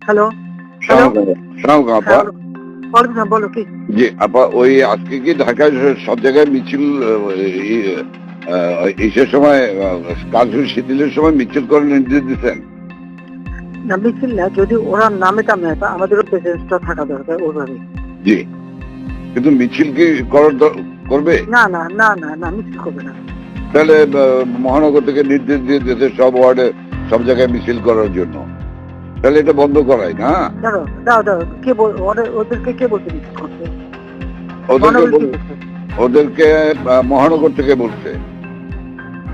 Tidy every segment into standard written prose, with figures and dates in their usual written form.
Hello hello হ্যাঁ ওয়ালাইকুম বলো কি জি আপা, ওই আজকে কি ঢাকায় সব জায়গায় মিছিল ইসের সময় কার্ফিউ শিথিলের সময় মিছিল করার নির্দেশ দিচ্ছেন? না মিছিল না, যদি ওরা নামে টামে আমাদেরও প্রেজেন্সটা থাকা দরকার ওইভাবে। জি, কিন্তু মিছিল কি করবে? না না না না না মিছিল করবে না। তাহলে মহানগর থেকে নির্দেশ দিয়ে দিয়েছে সব ওয়ার্ডে সব জায়গায় মিছিল করার জন্য, তাহলে এটা বন্ধ করাই না? দাঁড়ো দাও দাও, কে ওদেরকে কে বলতে মিছিল করতে? ওদেরকে মহানগর কি বলছে? ওদেরকে মহানগর থেকে বলছে।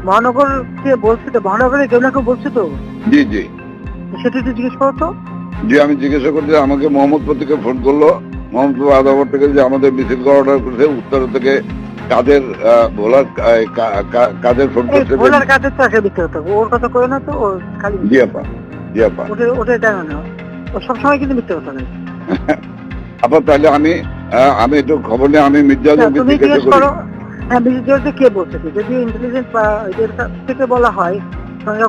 মহানগর কে বলছে? তো মহানগরে কেউ না কেউ বলছে তো, জি জি সেটা একটু জিজ্ঞেস করো তো। জি, আমি জিজ্ঞাসা করছি, আমাকে মোহাম্মদপুর থেকে ফোন করলো, মোহাম্মদপুর আদাবর থেকে, যে আমাদের মিছিল অর্ডার করেছে। উত্তর থেকে কাদের ভোলার কাদের ফোন করছে? ভোলার কাছে তো আসে মিথ্যে কথা, ওর কথা কই না তো, ও খালি জি আপা, জি আপা। ওটা জানো না, ও সবসময় কিন্তু মিথ্যে কথা নেই। আপা তাহলে আমি একটু খবর নিয়ে আমি মির্জাকে তুমি জিজ্ঞাসা জিজ্ঞেস করি। করো, হ্যাঁ মির্জাকে কে বলছে? যদি ইন্টেলিজেন্স বা এদের থেকে বলা হয়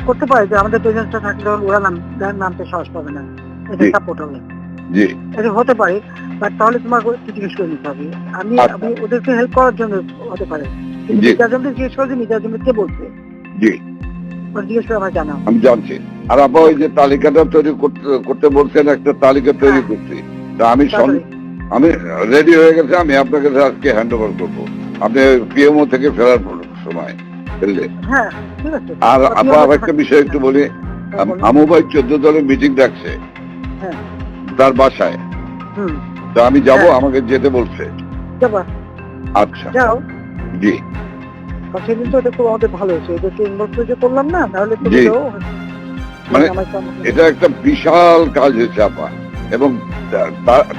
করতে পারে যে আমাদের প্রেজেন্সটা থাকলে ওরা নামতে সাহস পাবে না, এটা সাপোর্ট হবে। জি, এটা হতে পারে, বাট তাহলে তোমার জিজ্ঞেস করে নিতে হবে। আমি ওদেরকে হেল্প করার জন্য হতে পারে, কিন্তু মির্জাজনকে জিজ্ঞেস করে যে মির্জাজনকে কে বলছে। জি জিজ্ঞেস করে আমার জানাও। আমি জানছি। আর আপা ওই যে তালিকাটা তৈরি করতে বলছেন, একটা তালিকা তৈরি করছি, তা আমি রেডি হয়ে গেছে। আমি আপনাকে আজকে হ্যান্ড ওভার করবো, আপনি পিএমও থেকে ফেরার সময় বুঝলে। হ্যাঁ ঠিক আছে। আর আপা একটা বিষয় একটু বলি, আমু ভাই 14 দলের মিটিং ডাকছে তার বাসায়, তা আমি যাব, আমাকে যেতে বলছে। যাবা? আচ্ছা যাও। জি, সেদিন তো এটা খুব আমাদের ভালো হয়েছে, এদেরকে ইনভলভ যে করলাম না, তাহলে জি, মানে এটা একটা বিশাল কাজ হয়েছে আপা। এবং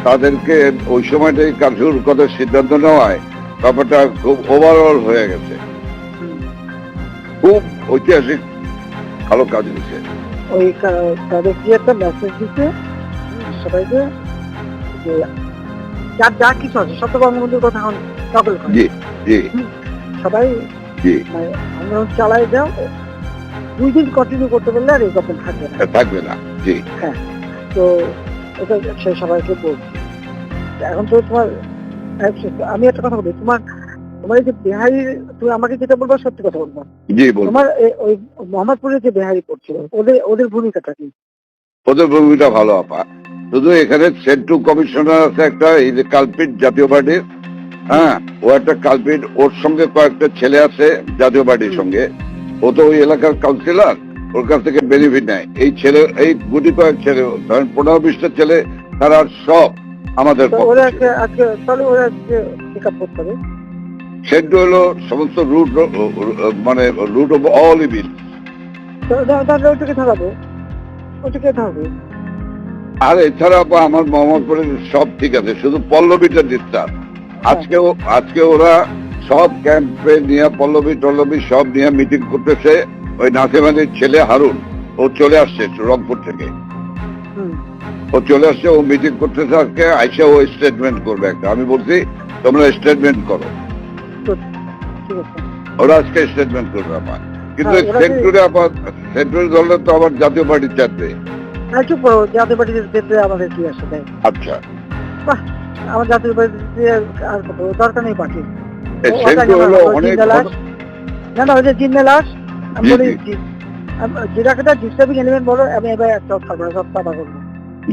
তাদেরকে ওই সময়টাই কার্ফিউর কথা সিদ্ধান্ত নেওয়ায় ব্যাপারটা খুব ওভারঅল হয়ে গেছে, খুব ঐতিহাসিক ভালো কাজ হয়েছে। ওই তাদের কি একটা মেসেজ দিচ্ছে সবাইকে যে যার যা কিছু আছে সব তো বঙ্গবন্ধুর কথা এখন সকল করে। জি জি সবাই জি আন্দোলন চালায় যাও, 2 দিন কন্টিনিউ করতে পারলে আর এই গল্প থাকবে না। জি হ্যাঁ, তো এটা সে সবাইকে বলছি। এখন তো তোমার আমি একটা কথা বলি, তোমার এই যে বিহারি, তুমি আমাকে যেটা বলবো সত্যি কথা বলবো। জি বলুন। তোমার ওই মোহাম্মদপুরে যে বিহারি পড়ছিল, ওদের ভূমিকাটা কি? ওদের ভূমিকা ভালো আপা, শুধু এখানে সেন্ট্রু কমিশনার আছে একটা, এই যে কালপিট জাতীয় পার্টির, হ্যাঁ ও একটা কালপিট, ওর সঙ্গে কয়েকটা ছেলে আছে জাতীয় পার্টির সঙ্গে, ও তো ওই এলাকার কাউন্সিলর, ওর কাছ থেকে বেনিফিট নেয়। এই ছেলে, এই গুটি কয়েক ছেলে, ধরেন 15-20টা ছেলে, তারা সব আমাদের সেন্ট্রু হলো সমস্ত রুট, মানে রুট অফ অল ইভিল। আর এছাড়া আমার মোহাম্মদপুরের সব ঠিক আছে, শুধু পল্লবীটা ডিস্টার্ব। আজকে ওরা সব ক্যাম্পে নিয়ে পল্লবী সব নিয়ে মিটিং করতেছে। ওই নাসিমানির ছেলে হারুন, ও চলে আসছে রংপুর থেকে, ও মিটিং করতেছে আজকে, আইসা ও স্টেটমেন্ট করবে একটা। আমি বলছি তোমরা স্টেটমেন্ট করো, ওরা আজকে স্টেটমেন্ট করবে আমার। কিন্তু সেন্ট্রাল দলের তো আবার জাতীয় পার্টির চাপবে। জাতীয় পার্টিতে আমাদের কি আসে? আচ্ছা, আমার জাতীয় পার্টিতে আর দরকার নেই পার্টি। না না, ওই যে জিন্নালাস আমি বলে দিচ্ছি, যেটাকে ডিস্টার্বিং এলিমেন্ট বলো, আমি এবার একটা সব পাবা করবো।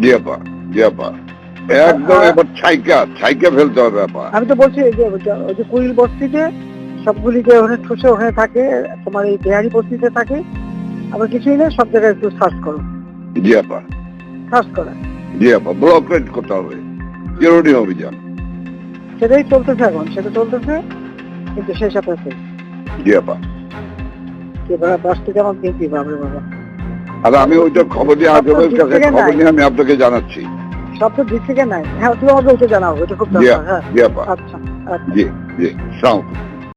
জি আপা, জি আপা, একদম এবার ছাইকা ফেলতে হবে আপা। আমি তো বলছি ওই যে কুড়িল বস্তিতে সবগুলি যে ওখানে ঠুসে ওখানে থাকে, তোমার এই বিহারি বস্তিতে থাকে, আবার কিছুই নেই, সব জায়গায় একটু সার্চ করো। জি আপা, সার্চ করা। জি আপা, ব্লক রেড করতে হবে, চিরুনি অভিযান। সেটাই চলতেছে এখন, সেটা চলতেছে, কিন্তু সেই সাথে জি আপা, বাসটি যেমন কিনছি বাবরে বাবা। আর আমি ওইটা খবর নিয়ে আজবের কাছে খবর নিয়ে আমি আপনাকে জানাচ্ছি। সব তো দিক থেকে নাই। হ্যাঁ তুমি আমাকে ওইটা জানাও, ওইটা খুব দরকার। হ্যাঁ জি আপা, আচ্ছা জি জি, সালাম।